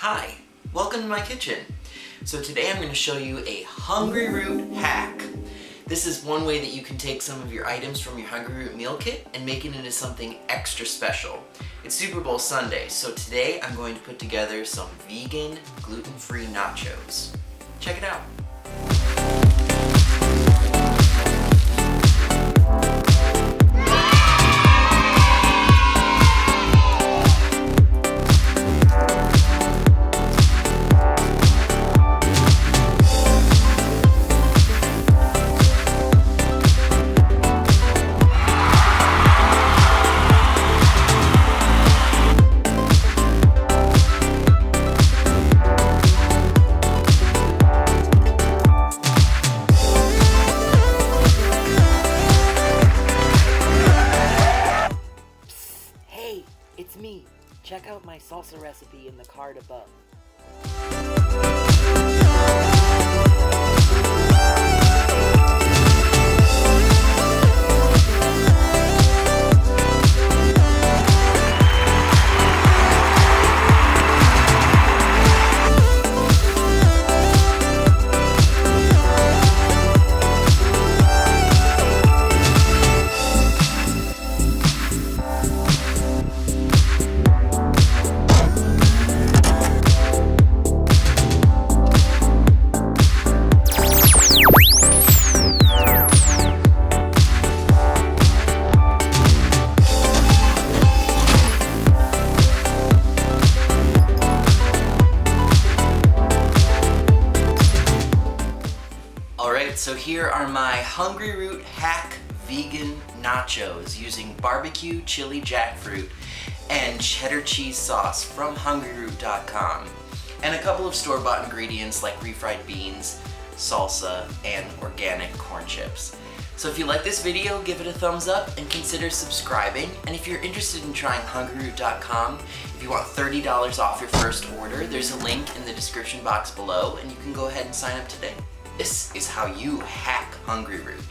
Hi, welcome to my kitchen. So today I'm going to show you a Hungryroot hack. This is one way that you can take some of your items from your Hungryroot meal kit and make it into something extra special. It's Super Bowl Sunday, so today I'm going to put together some vegan, gluten-free nachos. Check it out. It's me. Check out my salsa recipe in the card above. So here are my Hungryroot hack vegan nachos using barbecue chili jackfruit and cheddar cheese sauce from Hungryroot.com, and a couple of store-bought ingredients like refried beans, salsa, and organic corn chips. So if you like this video, give it a thumbs up and consider subscribing. And if you're interested in trying Hungryroot.com, if you want $30 off your first order, there's a link in the description box below and you can go ahead and sign up today. This is how you hack Hungryroot.